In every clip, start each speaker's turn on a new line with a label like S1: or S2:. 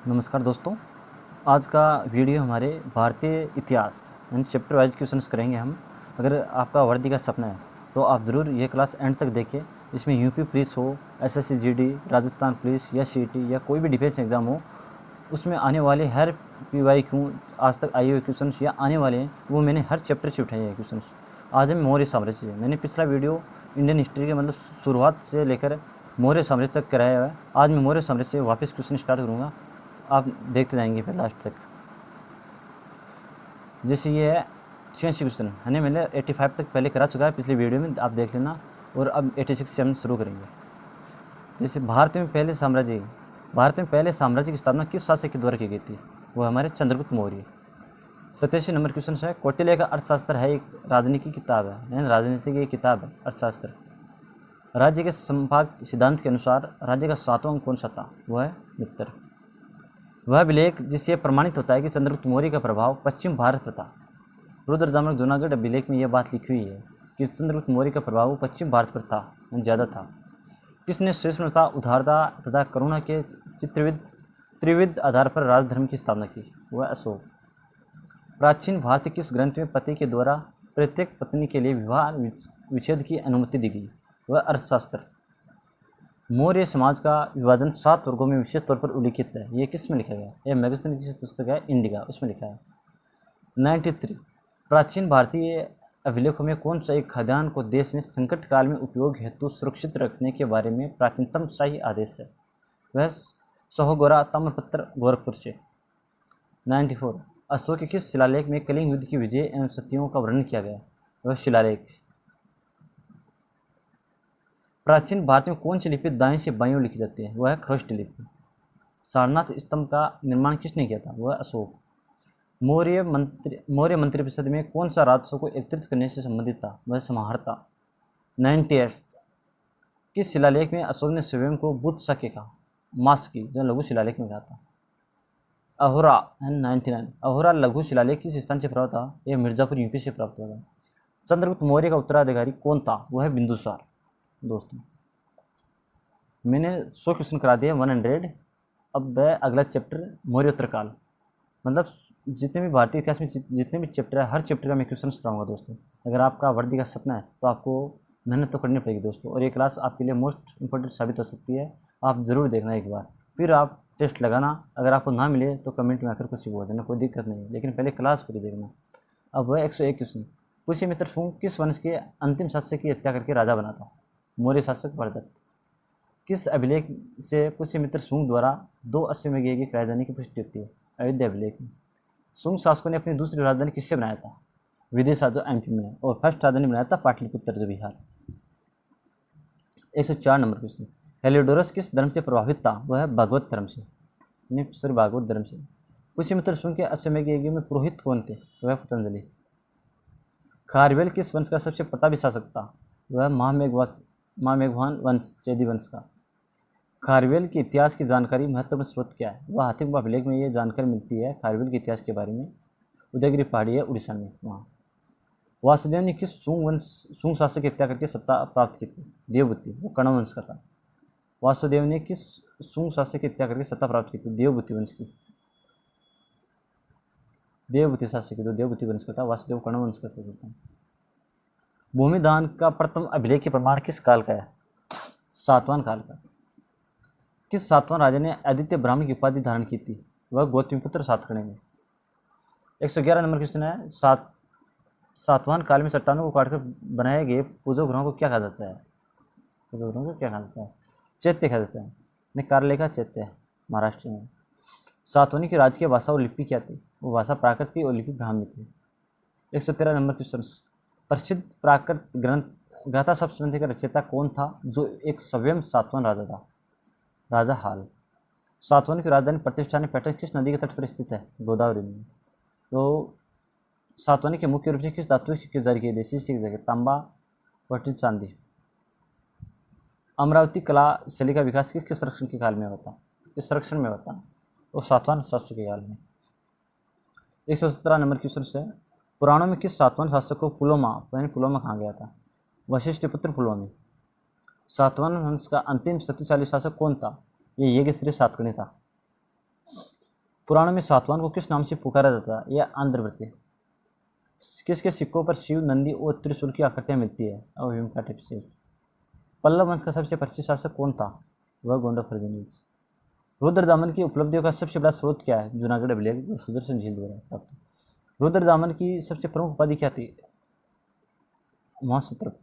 S1: नमस्कार दोस्तों। आज का वीडियो हमारे भारतीय इतिहास यानी चैप्टर वाइज क्वेश्चंस करेंगे हम। अगर आपका वर्दी का सपना है तो आप ज़रूर ये क्लास एंड तक देखिए। इसमें यूपी पुलिस हो, एसएससी जीडी, राजस्थान पुलिस या सीईटी या कोई भी डिफेंस एग्ज़ाम हो, उसमें आने वाले हर पीवाईक्यू आज तक आए हुए क्वेश्चंस या आने वाले हैं वो मैंने हर चैप्टर से उठाए हैं क्वेश्चंस। आज हम मौर्य साम्राज्य से, मैंने पिछला वीडियो इंडियन हिस्ट्री के मतलब शुरुआत से लेकर मौर्य साम्राज्य तक कराया हुआ है। आज मैं मौर्य साम्राज्य से वापस क्वेश्चन स्टार्ट करूँगा, आप देखते जाएंगे फिर लास्ट तक। जैसे ये है 86 क्वेश्चन है, मैंने 85 तक पहले करा चुका है पिछली वीडियो में, आप देख लेना। और अब 86 से हम शुरू करेंगे। जैसे भारत में पहले साम्राज्य की स्थापना किस शासक के द्वारा की गई थी? वो हमारे चंद्रगुप्त मौर्य। 87 नंबर क्वेश्चन है, कौटिल्य का अर्थशास्त्र है एक राजनीति की किताब है, यानी राजनीति की एक किताब है अर्थशास्त्र। राज्य के संभाग सिद्धांत के अनुसार राज्य का 7वां अंक कौन सा था? वह है मित्र। वह अभिलेख जिससे प्रमाणित होता है कि चंद्रगुप्त मौर्य का प्रभाव पश्चिम भारत पर था। रुद्रदामक जूनागढ़ अभिलेख में यह बात लिखी हुई है कि चंद्रगुप्त मौर्य का प्रभाव पश्चिम भारत पर था, ज़्यादा था। किसने सहिष्णुता, उदारता तथा करुणा के त्रिविध आधार पर राजधर्म की स्थापना की? वह अशोक। प्राचीन भारत किस ग्रंथ में पति के द्वारा प्रत्येक पत्नी के लिए विवाह विच्छेद की अनुमति दी गई? वह अर्थशास्त्र। मौर्य समाज का विभाजन 7 वर्गों में विशेष तौर पर उल्लिखित है, ये किस में लिखा गया? यह मैगजीन की पुस्तक है इंडिका, उसमें लिखा है। 93 प्राचीन भारतीय अभिलेखों में कौन सा एक खाद्यान्न को देश में संकट काल में उपयोग हेतु सुरक्षित रखने के बारे में प्राचीनतम शाही आदेश है? वह सहोगोरा ताम्रपत्र गोरखपुर से। 94 अशोक के किस शिलालेख में कलिंग युद्ध की विजय एवं सत्यों का वर्णन किया गया? वह शिलालेख। प्राचीन भारत में कौन सी लिपि दाएं से बाईं ओर लिखी जाती है? वह है खरोष्ट लिपि। सारनाथ स्तंभ का निर्माण किसने किया था? वह अशोक। मौर्य मंत्रिपरिषद में कौन सा राजस्व को एकत्रित करने से संबंधित था? वह समाहर्ता। 98 किस शिलालेख में अशोक ने स्वयं को बुद्ध शक्य कहा? मास की, जो लघु शिलालेख में कहा था। अहोरा 99 अहोरा लघु शिलालेख किस स्थान से प्राप्त था? यह मिर्जापुर यूपी से प्राप्त हुआ था। चंद्रगुप्त मौर्य का उत्तराधिकारी कौन था? वह है बिंदुसार। दोस्तों मैंने 100 क्वेश्चन करा दिए, 100। अब है अगला चैप्टर मौर्योत्तर काल। मतलब जितने भी भारतीय इतिहास में जितने भी चैप्टर है, हर चैप्टर का मैं क्वेश्चन कराऊंगा दोस्तों। अगर आपका वर्दी का सपना है तो आपको मेहनत तो करनी पड़ेगी दोस्तों, और ये क्लास आपके लिए मोस्ट इंपॉर्टेंट साबित हो सकती है। आप ज़रूर देखना एक बार, फिर आप टेस्ट लगाना। अगर आपको ना मिले तो कमेंट में आकर कुछ बोल देना, कोई दिक्कत नहीं है, लेकिन पहले क्लास पूरी देखना। अब वह 101 क्वेश्चन, पुष्यमित्र शुंग किस वंश के अंतिम शासक की हत्या करके राजा बना था? मौर्य शासक वरदत्त। किस अभिलेख से पुष्यमित्र शुंग द्वारा 2 अश्वमेध यज्ञ कराए जाने की पुष्टि होती है? अयोध्या अभिलेख में। शुंग शासकों ने अपनी दूसरी राजधानी किससे बनाया था? विदिशा, जो एमपी में है, और फर्स्ट राजधानी बनाया था पाटलिपुत्र, जो बिहार। 104 नंबर क्वेश्चन, हेलियोडोरस किस धर्म से प्रभावित था? वह है भागवत धर्म से, भागवत धर्म से। पुष्यमित्र शुंग के अश्वमेध यज्ञ में पुरोहित कौन थे? वह पतंजलि। खारवेल किस वंश का सबसे प्रतापी शासक था? वह महामेघवान वंश, चेदी वंश का। खारवेल के इतिहास की जानकारी महत्वपूर्ण स्रोत क्या है? वह हाथीकुंभ अभिलेख में ये जानकारी मिलती है खारवेल के इतिहास के बारे में। उदयगिरी पहाड़ी है उड़ीसा में, वहाँ। वासुदेव ने किस शुंग शासक की हत्या करके सत्ता प्राप्त की थी? देवभूति, वो कर्ण वंश का था। वासुदेव ने किस शुंग शासक की हत्या करके सत्ता प्राप्त की थी? देवभूति वंश की। देवभूति शासक की, तो देवभूति वंश का था। वासुदेव कर्ण वंश का शासक था। भूमिदान का प्रथम अभिलेख के प्रमाण किस काल का है? सातवाहन काल का। किस सातवाहन राजा ने आदित्य ब्राह्मण की उपाधि धारण की थी? वह गौतमीपुत्र सातकर्णी में। 111 नंबर क्वेश्चन है, सातवाहन काल में चट्टानों को काटकर बनाए गए पूजो ग्रहों को क्या कहा जाता है? पूजो ग्रहों को क्या कहा जाता है? चैत्य कहा जाता है। कारलेखा चैत्य, महाराष्ट्र में। सातवाहनी की राजकीय भाषा और लिपि क्या थी? वो भाषा प्राकृत थी और लिपि ब्राह्मी थी। 113 नंबर क्वेश्चन, प्रसिद्ध प्राकृत ग्रंथ गाथा सप्तशती का रचयिता कौन था, जो एक स्वयं सातवाहन राजा था? राजा हाल। सातवाहन की राजधानी प्रतिष्ठानी पैटर्न किस नदी के तट पर स्थित है? गोदावरी में। तो सातवाहनी के मुख्य रूप से किस धातु के सिक्के जारी किए गए? शीशे की जगह तांबा, पट्टी, चांदी। अमरावती कला शैली का विकास किसके संरक्षण के काल में होता? किस संरक्षण में होता? वो सातवाहन शासक के काल में। 117 नंबर क्वेश्चन से, पुराणों में किस सातवाहन शासक को पुलोमा कहा गया था? वशिष्ठ पुत्र पुलोमी। सातवाहन वंश का अंतिम शक्तिशाली शासक कौन था? ये यज्ञश्री सातकर्णी था। पुराणों में सातवाहन को किस नाम से पुकारा जाता है? यह आंध्रवृत्ति। किसके सिक्कों पर शिव, नंदी और त्रिशूल की आकृतियाँ मिलती है? अवयव का टिप्स। पल्लव वंश का सबसे प्रसिद्ध शासक कौन था? वह गोंडा फर्जनीज। रुद्रदामन की उपलब्धियों का सबसे बड़ा स्रोत क्या है? जूनागढ़ अभिलेख और सुदर्शन झील द्वारा प्राप्त। रुद्रदामन की सबसे प्रमुख उपाधि क्या थी? महाक्षत्रप।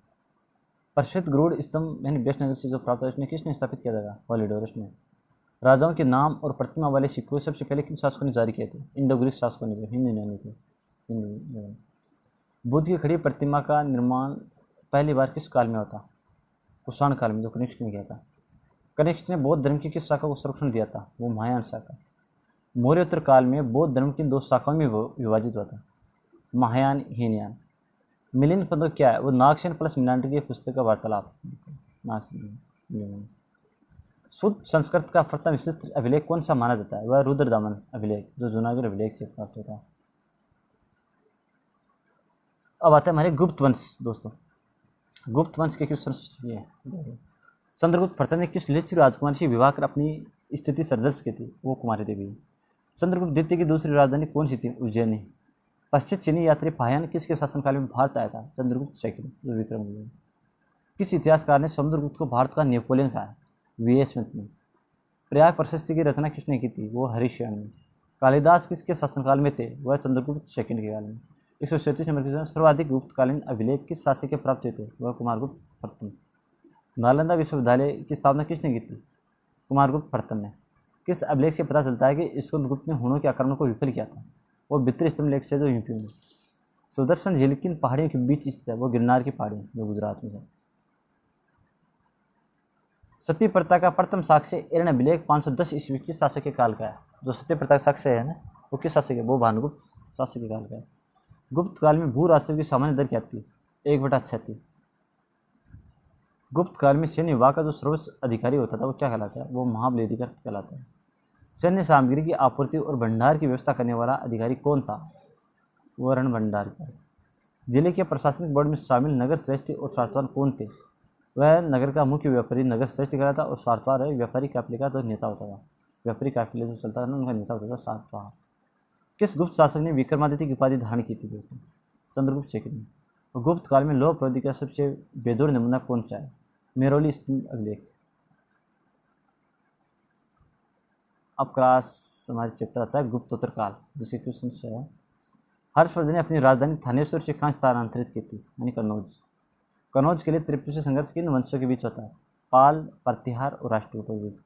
S1: प्रसिद्ध गरुड़ स्तंभ यानी वैष्णनगर से जो प्राप्त है उसने किसने स्थापित किया था? पॉलिडोरस ने। राजाओं के नाम और प्रतिमा वाले सिक्के सबसे पहले किन शासकों ने जारी किए थे? इंडो ग्रीक शासकों ने, हिंदू ने थे। हिंदू। बुद्ध की खड़ी प्रतिमा का निर्माण पहली बार किस काल में होता? कुषाण काल में, जो कनिष्क ने किया था। कनिष्क ने बौद्ध धर्म की किस शाखा को संरक्षण दिया था? वो महायान शाखा। मौर्योत्तर काल में बौद्ध धर्म की 2 शाखाओं में विभाजित हुआ था, महायान, हीनयान। मिलिंद पदों क्या है? वो नागसेन प्लस मीनांडर की पुस्तक का वार्तालाप। नागसेन। शुद्ध संस्कृत का प्रथम विशिष्ट अभिलेख कौन सा माना जाता है? वह रुद्रदामन अभिलेख, जो जूनागढ़ अभिलेख से प्राप्त होता है। अब आता है हमारे गुप्त वंश दोस्तों। गुप्त वंश के किस चंद्रगुप्त प्रथम ने किस लिच्छवी राजकुमारी से विवाह कर अपनी स्थिति सरदर्श की थी? वो कुमारी देवी। चंद्रगुप्त द्वितीय की दूसरी राजधानी कौन सी थी? उज्जैनी। पश्चिम चीनी यात्री फाहियान किसके शासनकाल में भारत आया था? चंद्रगुप्त सेकंड, जो विक्रम। किस इतिहासकार ने समुद्रगुप्त को भारत का नेपोलियन कहा? वी.एस. स्मिथ ने। प्रयाग प्रशस्ति की रचना किसने की थी? वो हरिशयन ने। कालिदास किसके शासनकाल में थे? वह चंद्रगुप्त सेकंड के काल में। 137 नंबर क्वेश्चन, सर्वाधिक गुप्तकालीन अभिलेख किस शासक के प्राप्त हुए थे? वह कुमारगुप्त प्रथम। नालंदा विश्वविद्यालय की स्थापना किसने की थी? कुमारगुप्त प्रथम ने। किस अभिलेख से पता चलता है कि स्कंदगुप्त ने हुणों के आक्रमण को विफल किया था? वो भित्री स्तंभ लेख से, जो यूपी में। सुदर्शन झील किन पहाड़ियों के बीच स्थित है? वो गिरनार की पहाड़ी, जो गुजरात में है। सती प्रथा का प्रथम साक्ष्य एरन अभिलेख 510 ईस्वी के शासक के काल का है। जो सती प्रथा का साक्ष्य है ना, वो किस शासक है? वो भानुगुप्त शासक के काल का है। गुप्त काल में भू राजस्व की सामान्य दर क्या थी? 1/6 थी। गुप्त काल में सैन्य विभाग का जो सर्वोच्च अधिकारी होता था वो क्या कहलाता है? वो महाबलेधिकृत कहलाता है। सैन्य सामग्री की आपूर्ति और भंडार की व्यवस्था करने वाला अधिकारी कौन था? वो रण भंडार। जिले के प्रशासनिक बोर्ड में शामिल नगर श्रेष्ठी और सार्थवान कौन थे? वह नगर का मुख्य व्यापारी नगर श्रेष्ठ कहलाता और सार्थवार व्यापारी काफिले का जो नेता होता था। व्यापारी काफिले जो चलता था ना, उनका नेता होता था सार्थवार। किस गुप्त शासक ने विक्रमादित्य की उपाधि धारण की थी दोस्तों? चंद्रगुप्त सेकंड ने। गुप्त काल में लौह प्रौद्योगिकी का सबसे बेजोड़ नमूना कौन सा है? मेरोली स्तंभ अभिलेख। अब क्लास हमारे चैप्टर आता है गुप्तोत्तर काल, जिसके क्वेश्चन है। हर्षवर्धन ने अपनी राजधानी थानेश्वर से कहाँ स्थानांतरित की थी? यानी कन्नौज। कन्नौज के लिए त्रिपुर संघर्ष किन वंशों के बीच होता है? पाल, प्रतिहार और राष्ट्रकूटों के बीच।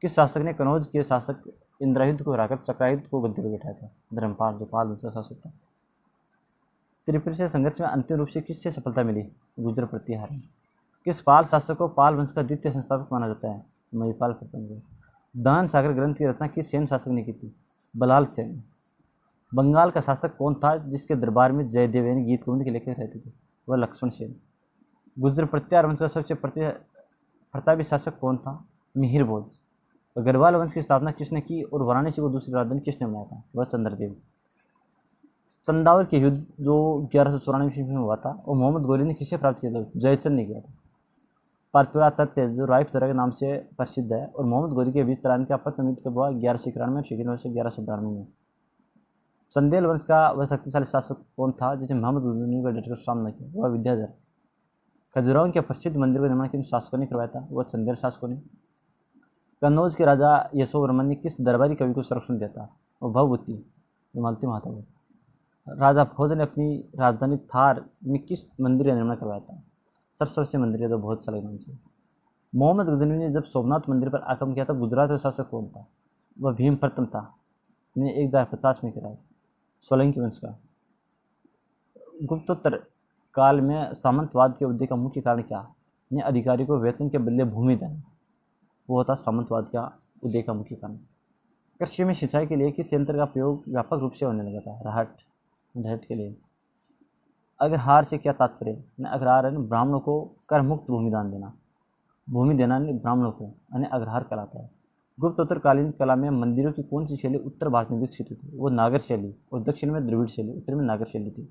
S1: किस शासक ने कन्नौज के शासक इंद्रायुध को हराकर चक्रायुध को गद्दी पर बैठाया था? धर्मपाल, जो पाल वंश का शासक था। त्रिपुर से संघर्ष में अंतिम रूप से किससे सफलता मिली? गुर्जर प्रतिहार। किस पाल शासक को पाल वंश का द्वितीय संस्थापक माना जाता है? महिपाल प्रथम को। दान सागर ग्रंथ की रचना किस सेन शासक ने की थी? बलाल सेन। बंगाल का शासक कौन था जिसके दरबार में जयदेव यानी गीत गोविंद के लेखक रहते थे? वह लक्ष्मण सेन। गुर्जर प्रत्यार वंश का सबसे प्रतापी शासक कौन था? मिहिर भोज। गढ़वाल वंश की स्थापना किसने की और वाराणसी को दूसरी राजधानी किसने बनाया था? वह चंद्रदेव। चंदावर के युद्ध जो 1194 ईस्वी में हुआ था और मोहम्मद गोरी ने किसे प्राप्त किया था? जयचंद ने किया था। परतुरा तथ्य जो रायपुरा के नाम से प्रसिद्ध है और मोहम्मद गोरी के बीच तरान का प्रथम युद्ध कब हुआ? 1191 और सेकेंड वर्ष 1192 में। चंदेल वंश का वह शक्तिशाली शासक कौन था जिसने मोहम्मद गोरी का डटकर सामना किया? वह विद्याधर। खजुराहो के प्रसिद्ध मंदिर का निर्माण किन शासकों ने करवाया था? वह चंदेल शासकों ने। कन्नौज के राजा यशोवर्मन ने किस दरबारी कवि को संरक्षण दिया था? वह भवभूति, मालती महादेव। राजा भोज ने अपनी राजधानी थार में किस मंदिर का निर्माण करवाया था? सरस्वती मंदिर, जो बहुत सारे नाम से। मोहम्मद गजनवी ने जब सोमनाथ मंदिर पर आक्रमण किया था गुजरात का शासक कौन था? वह भीम प्रथम था, ने 1050 में कराया। सोलंकी वंश का। गुप्तोत्तर काल में सामंतवाद के उदय का मुख्य कारण क्या? ने अधिकारी को वेतन के बदले भूमि देना, वो होता सामंतवाद का उदय का मुख्य कारण। कृषि में सिंचाई के लिए किस यंत्र का प्रयोग व्यापक रूप से होने लगा था? रहट के लिए। अग्रहार से क्या तात्पर्य? अग्रहार है ब्राह्मणों को कर मुक्त भूमि दान देना, भूमि देना ब्राह्मणों को अग्रहार कहलाता है। गुप्तोत्तरकालीन कला में मंदिरों की कौन सी शैली उत्तर भारत में विकसित हुई थी? वो नागर शैली, और दक्षिण में द्रविड़ शैली, उत्तर में नागर शैली थी।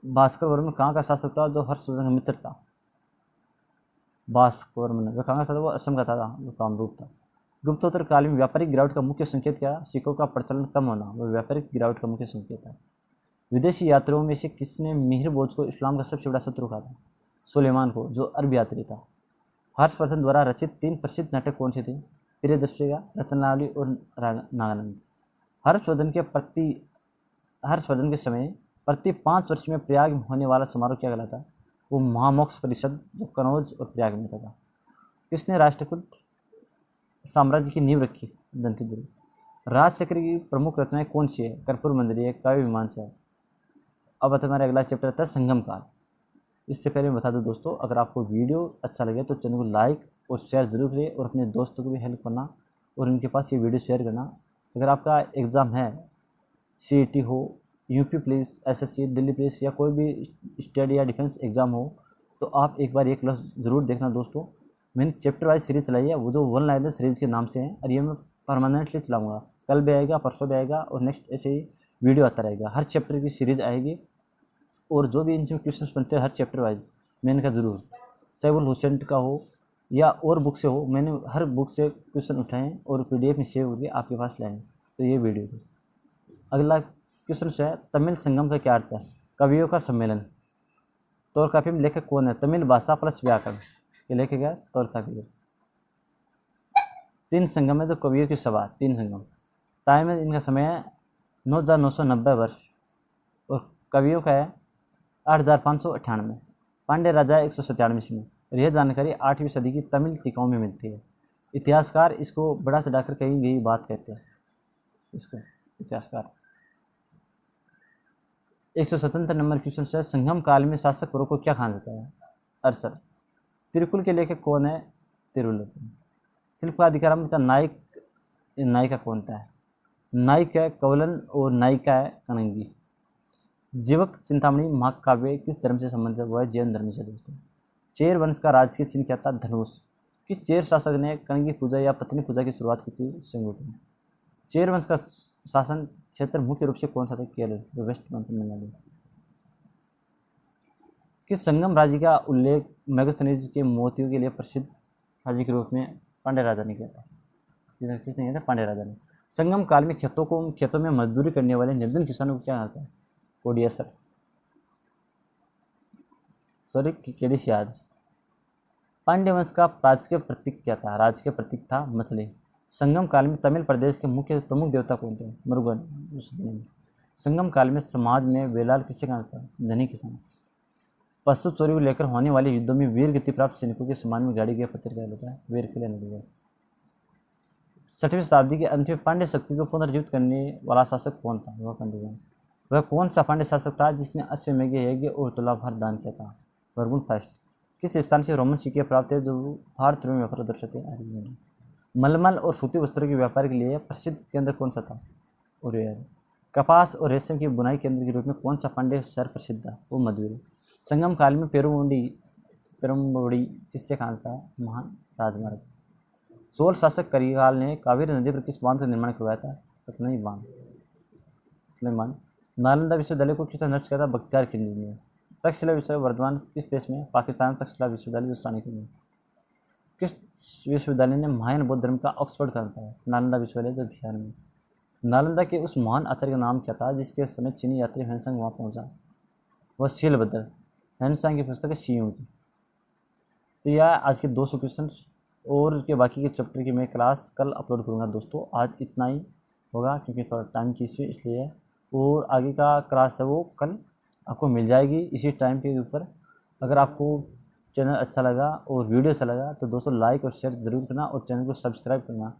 S1: भास्कर वर्मन कहाँ का शासक था जो हर्षवर्धन का मित्र था? भास्कर वर्मन वह कहाँ का शासक? वो असम का था, जो कामरूप था। गुप्तोत्तर काल में व्यापारिक गिरावट का मुख्य संकेत क्या? सिक्कों का प्रचलन कम होना वह व्यापारिक गिरावट का मुख्य संकेत है। विदेशी यात्रियों में से किसने मिहिर बोझ को इस्लाम का सबसे बड़ा शत्रु कहा था? सुलेमान को, जो अरब यात्री था। हर्षवर्धन द्वारा रचित 3 प्रसिद्ध नाटक कौन से थे? प्रियदर्शिका, रत्नावली और नागानंद। हर्षवर्धन के समय प्रति 5 वर्ष में प्रयाग में होने वाला समारोह क्या कहलाता? वो महामोक्ष परिषद, जो कनौज और प्रयाग में होता था। किसने राष्ट्रकूट साम्राज्य की नींव रखी? दंतीदुर्ग। राजचक्र की प्रमुख रचनाएं कौन सी है? कर्पूर मंजरी है, काव्य मीमांसा है। अब हमारा अगला चैप्टर आता है संगम काल। इससे पहले मैं बता दूं दोस्तों, अगर आपको वीडियो अच्छा लगे तो चैनल को लाइक और शेयर जरूर करिए और अपने दोस्तों को भी हेल्प करना और उनके पास ये वीडियो शेयर करना। अगर आपका एग्ज़ाम है, CET हो, UP police, SSC, Delhi police या कोई भी स्टडी या डिफेंस एग्ज़ाम हो, तो आप एक बार ये क्लास ज़रूर देखना दोस्तों। मैंने चैप्टर वाइज सीरीज चलाई है, वो जो वन लाइनर सीरीज़ के नाम से हैं, और ये मैं परमानेंटली चलाऊँगा। कल भी आएगा, परसों भी आएगा और नेक्स्ट ऐसे ही वीडियो आता रहेगा। हर चैप्टर की सीरीज़ आएगी और जो भी इनसे क्वेश्चन बनते हैं हर चैप्टर वाइज मैंने कहा ज़रूर, चाहे वो लूसेंट का हो या और बुक से हो, मैंने हर बुक से क्वेश्चन उठाए और PDF में सेव करके आपके पास लाए। तो ये वीडियो। अगला क्वेश्चन है, तमिल संगम का क्या अर्थ है? कवियों का सम्मेलन। तोलकाप्पियम में लेखक कौन है? तमिल भाषा प्लस व्याकरण, ये लेखक है तोलकाप्पियम। 3 संगम है जो कवियों की सभा, 3 संगम। टाइम है इनका समय है 9,990 वर्ष और कवियों का है 8,598। पांड्य राजा 197 ईस्वी में। और यह जानकारी 8वीं सदी की तमिल टीकाओं में मिलती है। इतिहासकार इसको बड़ा चढ़ाकर कही गई बात कहते हैं इसको, इतिहासकार। 177 नंबर क्वेश्चन है, संगम काल में शासक वर्ग को क्या कहा जाता है? अरसर। तिरुकुल के लेखक कौन है? तिरुवल्लुवर। शिल्प का अधिकारम का नायिका कौन था? नायक है कवलन और नायिका है कणंगी। जीवक चिंतामणि महाकाव्य किस धर्म से संबंधित है? वह जैन धर्म से दोस्तों। चेर वंश का राजकीय चिन्ह क्या था? धनुष। किस चेर शासक ने कणगी पूजा या पत्नी पूजा की शुरुआत की थी? सेंगुटू। चेर वंश का शासन क्षेत्र मुख्य रूप से कौन सा था? केरल, जो वेस्ट बंगाल। किस संगम राज्य का उल्लेख मैगस्थनीज के मोतियों के लिए प्रसिद्ध राज्य के रूप में पांड्य राजा ने किया था? किसने किया था? पांड्य राजा ने। संगम काल में खेतों में मजदूरी करने वाले निर्धन किसानों को क्या कहता है? कोडियसर। सॉरी, केडिसियाज। पांड्य वंश का राजकीय प्रतीक क्या था? राजकीय प्रतीक था मछली। संगम काल में तमिल प्रदेश के मुख्य प्रमुख देवता कौन थे? मुरुगन। संगम काल में समाज में वेलाल किससे कहा जाता है? धनी किसान। पशु चोरी को लेकर होने वाले युद्धों में वीर गति प्राप्त सैनिकों के सम्मान में गाड़ी गया पत्र क्या होता है? वीर किले नगर। 6वीं शताब्दी के अंत में पांड्य शक्ति को पुनर्जीवित करने वाला शासक कौन था? वह पंडित। वह कौन सा पांड्य शासक था जिसने अश्वमेध यज्ञ और तुलाभार दान किया था? वर्गुण फर्स्ट। किस स्थान से रोमन सिक्के प्राप्त है जो भारत में व्यापार दर्शाते हैं? मलमल और सूती वस्त्रों के व्यापार के लिए प्रसिद्ध केंद्र कौन सा था? उरेर। कपास और रेशम की बुनाई केंद्र के रूप में कौन सा पांड्य शहर प्रसिद्ध था? वो मधुर। संगम काल में पेरुम्बोडी किससे कहा था? महान राजमार्ग। चोल शासक करिकाल ने कावेरी नदी पर किस बांध का निर्माण करवाया था? कतनई बांध। नालंदा विश्वविद्यालय को किसने नष्ट किया था? बख्तियार खिलजी ने। तक्षशिला विश्वविद्यालय वर्तमान किस देश में? पाकिस्तान में तक्षशिला विश्वविद्यालय जो चाणक्य में। किस विश्वविद्यालय ने महायान बौद्ध धर्म का ऑक्सफोर्ड कहता है? नालंदा विश्वविद्यालय जो बिहार में। नालंदा के उस महान आचार्य का नाम क्या था जिसके समय चीनी यात्री ह्वेनसांग वहाँ पहुँचा? वह शीलभद्र। ह्वेनसांग की पुस्तक है शियों की। तो यह आज के 200 क्वेश्चन और के बाकी के चैप्टर की मैं क्लास कल अपलोड करूँगा दोस्तों। आज इतना ही होगा क्योंकि थोड़ा टाइम की इश्यू इसलिए, और आगे का क्लास है वो कल आपको मिल जाएगी इसी टाइम के ऊपर। अगर आपको चैनल अच्छा लगा और वीडियो अच्छा लगा तो दोस्तों लाइक और शेयर ज़रूर करना और चैनल को सब्सक्राइब करना।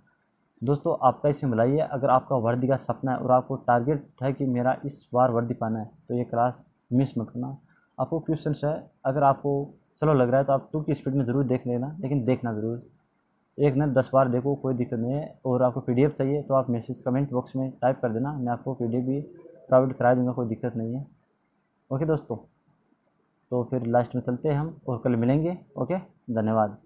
S1: दोस्तों आपका इसमें भलाई है। अगर आपका वर्दी का सपना है और आपको टारगेट है कि मेरा इस बार वर्दी पाना है तो ये क्लास मिस मत करना। आपको क्वेश्चन है, अगर आपको चलो लग रहा है तो आप 2 की स्पीड में ज़रूर देख लेना, लेकिन देखना ज़रूर, एक न 10 बार देखो, कोई दिक्कत नहीं है। और आपको PDF चाहिए तो आप मैसेज कमेंट बॉक्स में टाइप कर देना, मैं आपको PDF भी प्रोवाइड करा दूँगा, कोई दिक्कत नहीं है। ओके दोस्तों, तो फिर लास्ट में चलते हैं हम और कल मिलेंगे। ओके, धन्यवाद।